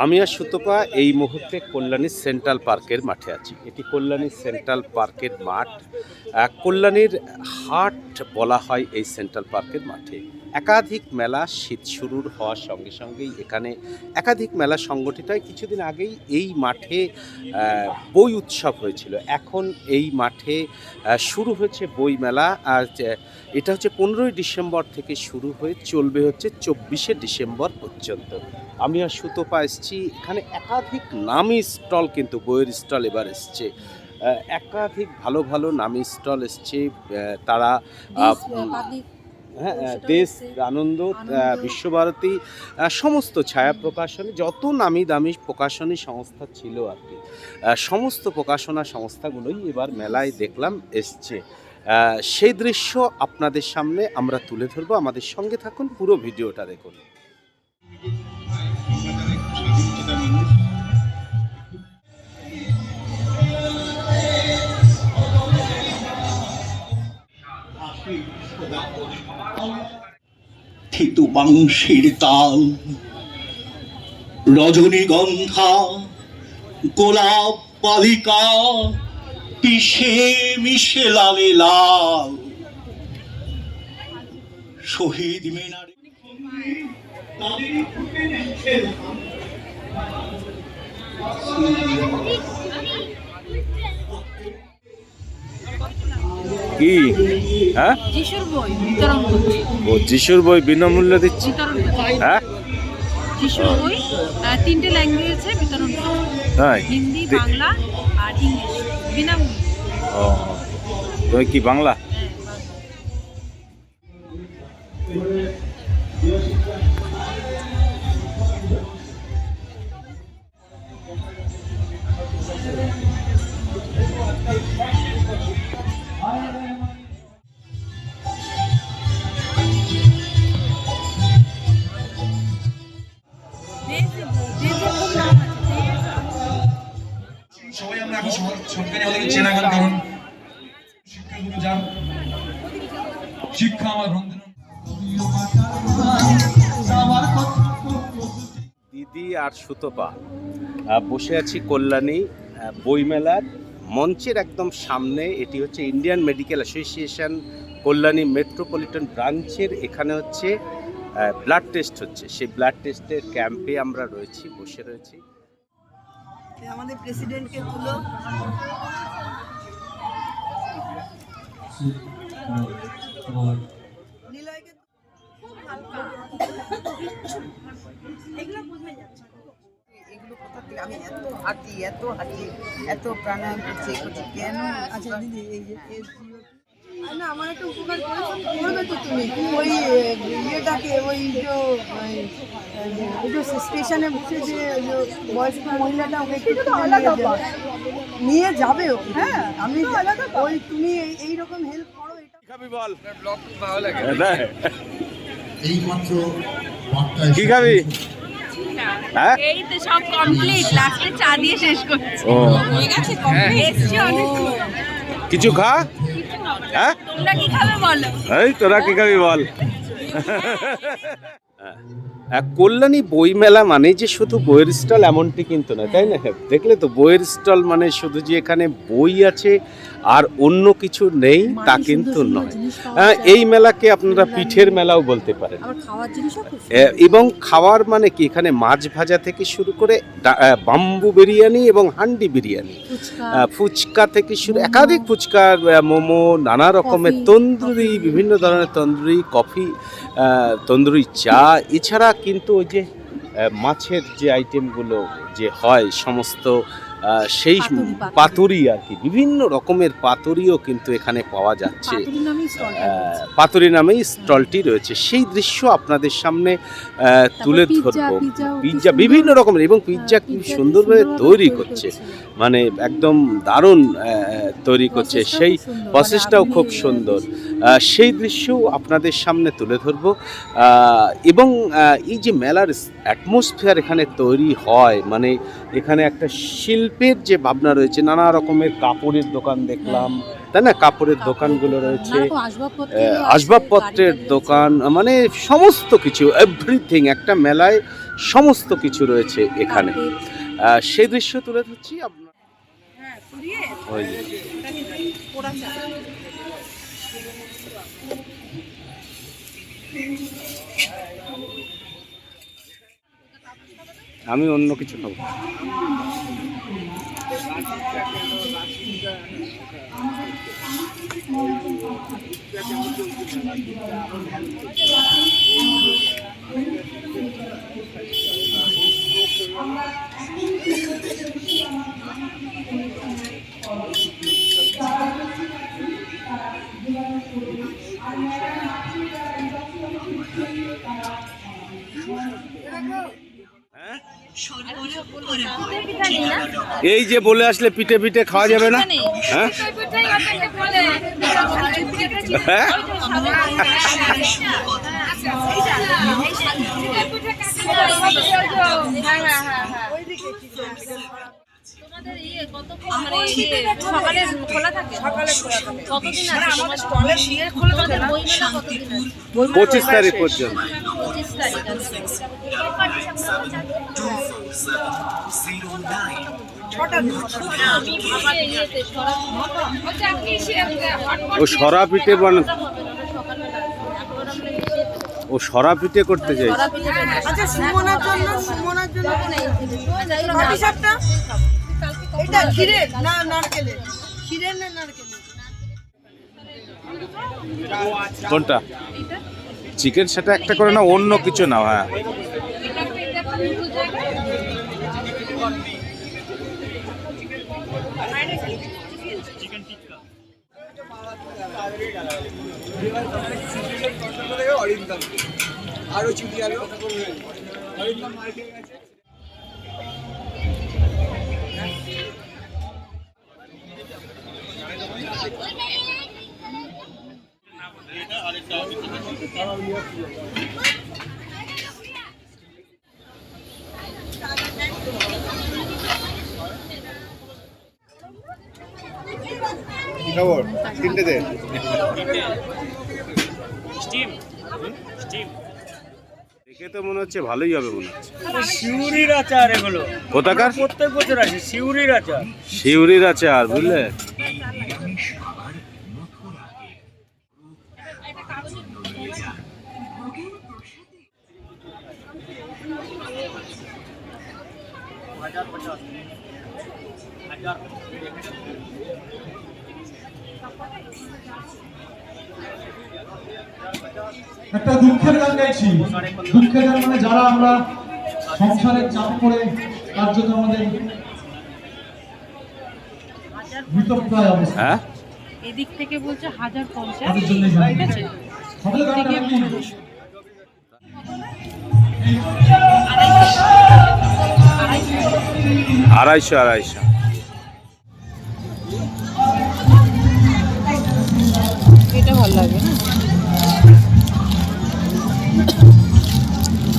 আমি আর সুতপা এই মুহূর্তে কল্যাণী সেন্ট্রাল পার্কের মাঠে আছি। এটি কল্যাণী সেন্ট্রাল পার্কের মাঠ। কল্যাণীর হাট বলা হয় এই সেন্ট্রাল পার্কের মাঠে। একাধিক মেলা শীত শুরুর হওয়ার সঙ্গে সঙ্গেই এখানে একাধিক মেলা সংগঠিত হয়। কিছুদিন আগেই এই মাঠে বই উৎসব হয়েছিল। এখন এই মাঠে শুরু হয়েছে বই মেলা। আর এটা হচ্ছে 15ই ডিসেম্বর থেকে শুরু হয়ে চলবে হচ্ছে 24শে ডিসেম্বর পর্যন্ত। আমি আর সুতপা এসেছি। এখানে একাধিক নামি স্টল, কিন্তু বইয়ের স্টল এবার এসছে। একাধিক ভালো ভালো নামি স্টল এসছে। তারা হ্যাঁ, দেশ আনন্দ, বিশ্বভারতী, সমস্ত ছায়া প্রকাশনী, যত নামি দামি প্রকাশনী সংস্থা ছিল আর কি, সমস্ত প্রকাশনা সংস্থাগুলোই এবার মেলায় দেখলাম এসছে। সেই দৃশ্য আপনাদের সামনে আমরা তুলে ধরবো। আমাদের সঙ্গে থাকুন, পুরো ভিডিওটা দেখুন। থিতু বাংশির তাল, রজনীগন্ধা, গোলাপ বালিকা, পিষে মিশে লালে লাল, শহীদ মিনারে কি হ্যাঁ, যিশুর বই বিতরণ করছি। ও যিশুর বই বিনামূল্যে দিচ্ছি। হ্যাঁ, যিশুর বই 3টে ল্যাঙ্গুয়েজে বিতরণ করছি, তাই হিন্দি, বাংলা আর ইংলিশ, বিনামূল্যে। ও, তুমি কি বাংলা? সবাই আমরা এখন সরকারি আমাদেরকে চেনা গেল, কারণ শিক্ষাগুলো যার শিক্ষা আমার বন্ধন। দিদি আর সুতপা বসে আছি কল্যাণী বইমেলার মঞ্চের একদম সামনে। এটি হচ্ছে Indian medical association Kalyani metropolitan ব্রাঞ্চের। এখানে হচ্ছে ব্লাড টেস্ট হচ্ছে। সেই ব্লাড টেস্টের ক্যাম্পে আমরা রয়েছি, বসে রয়েছি। আমাদের প্রেসিডেন্টকে তুলো। নিলয়কে খুব হালকা, এগুলো বুঝে যাচ্ছে। এগুলো কোথা থেকে আমি এত প্রাণায়াম করছি কেন? আচ্ছা দিদি, এই যে না, আমার একটা উপকার করবে তো তুমি। ওই ইয়েটাকে, ওই যে স্টেশনে বসে যে বয়স্ক মহিলাটা, ওকে নিয়ে যাবে ওকে। হ্যাঁ, আমি ওই তুমি এইরকম হেল্প করো। এটা খাবি বল, ভালো লাগে। এইমাত্র কি খাবি? হ্যাঁ, এই তো সব কমপ্লিট, লাস্টে চা দিয়ে শেষ করছি। ও, হয়ে গেছে কমপ্লিট, এসছি অনেক। কিছু খা। হ্যাঁ, তোমরা কি খাবে বলো? এই তোরা কি খাবি বল। কল্যাণী বইমেলা মানে যে শুধু বইয়ের স্টল এমনটি কিন্তু নয়, তাই না? দেখলে তো, বইয়ের স্টল মানে শুধু যে এখানে বই আছে আর অন্য কিছু নেই তা কিন্তু নয়। এই মেলাকে আপনারা পিঠের মেলাও বলতে পারেন। এবং খাওয়ার মানে কি, এখানে মাছ ভাজা থেকে শুরু করে বাম্বু বিরিয়ানি এবং হান্ডি বিরিয়ানি, ফুচকা থেকে শুরু, একাধিক ফুচকা, মোমো, নানা রকমের তন্দুরি, বিভিন্ন ধরনের তন্দুরি, কফি, তন্দুরি চা, এছাড়া কিন্তু ওই যে মাছের যে আইটেমগুলো যে হয় সমস্ত, সেই পাতুরি আর কি, বিভিন্ন রকমের পাতুরিও কিন্তু এখানে পাওয়া যাচ্ছে। পাতুরি নামেই স্টলটি রয়েছে। সেই দৃশ্য আপনাদের সামনে তুলে ধরবো। পিৎজা বিভিন্ন রকমের, এবং পিৎজা কি সুন্দরভাবে তৈরি করছে, মানে একদম দারুণ তৈরি করছে। সেই প্রসেসটাও খুব সুন্দর। সেই দৃশ্যও আপনাদের সামনে তুলে ধরবো। এবং এই যে মেলার অ্যাটমসফিয়ার এখানে তৈরি হয়, মানে এখানে একটা শিল্পের যে ভাবনা রয়েছে। নানা রকমের কাপড়ের দোকান দেখলাম, তাই না? কাপড়ের দোকানগুলো রয়েছে, আসবাবপত্রের দোকান, মানে সমস্ত কিছু, এভরিথিং। একটা মেলায় সমস্ত কিছু রয়েছে এখানে। সেই দৃশ্য তুলে ধরছি আপনার। হ্যাঁ পুড়িয়ে ওই যে পোড়া চা। আমি অন্য কিছু খাবো। এই যে বলে আসলে পিঠে পিঠে খাওয়া যাবে না? হ্যাঁ হ্যাঁ? তোমাদের সকালে খোলা থাকে? সকালে খোলা থাকে। কতদিন আছে আমাদের স্টলে শিয়ে খোলা থাকে? বই মেলা কতদিন আছে? 25 তারিখ পর্যন্ত। 25 তারিখ আছে। ও সরা পিঠে ও সরা পিঠে করতে চাইছে। আচ্ছা সুমনার জন্য পাটিসাপটা এটা ক্ষীরের না নারকেলের? ক্ষীরের না নারকেলের? কোনটা? চিকেন সেটা একটা করে না, অন্য কিছু না। হ্যাঁ আরো চুটি আলো অরিন্দম মার্কেট আছে। খবর তিনটে দে। দেখে তো মনে হচ্ছে ভালোই হবে মনে হচ্ছে। শিউরির আচার এগুলো কোথাকার? প্রত্যেক বছর আসে শিউরির আচার। শিউরির আচার বুঝলে? একটা দুঃখের গান গাইছি। দুঃখের গান মানে যারা আমরা সংসারের চাপ পড়ে কার্যত আমাদের মৃতপ্রায় অবস্থা, হ্যাঁ এদিক থেকে বলছে 1050 তাদের জন্য ঠিক আছে? সকলে গানটা কি 250। এটা ভালো লাগে না?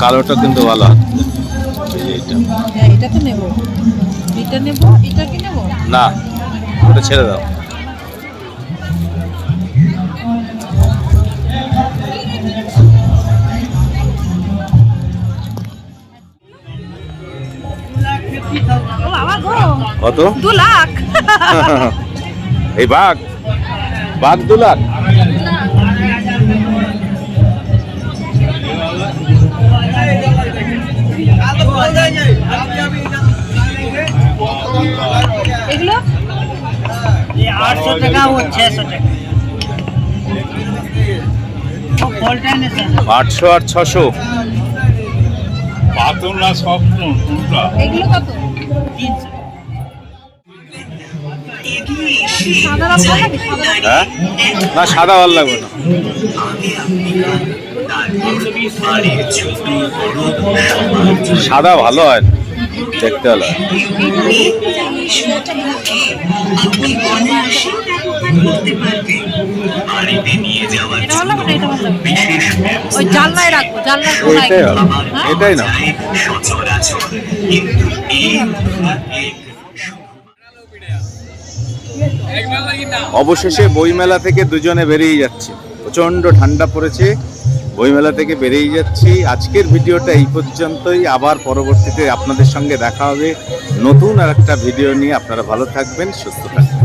কালোটা কিন্তু ভালো হয়। হ্যাঁ এটা তো নেব, এটা নেব, এটা কি নেব না, ওটা ছেড়ে দাও। ও বাবা গো, কত? 2 লাখ। এই বাঘ 2 লাখ। এগুলো 800 টাকা ও 600 টাকা। 800 আর 600। এগুলো কত? 300। সাদা রং ভালো লাগে? সাদা রং? হ্যাঁ না, সাদা ভালো লাগবে না। সাদা ভালো হয় না, দেখতে ভালো হয়। এটা ভালো লাগে না, এটা ভালো লাগে? ওই জানলায় রাখবো, জানলার কোনায়। এটাই ভালো, হ্যাঁ? এটাই না। অবশেষে বইমেলা থেকে দুজনে বেরিয়ে যাচ্ছে। প্রচন্ড ঠান্ডা পড়েছে, বইমেলা থেকে বেরিয়ে যাচ্ছি। আজকের ভিডিওটা এই পর্যন্তই, আবার পরবর্তীতে আপনাদের সঙ্গে দেখা হবে নতুন আর একটা ভিডিও নিয়ে। আপনারা ভালো থাকবেন, সুস্থ থাকবেন।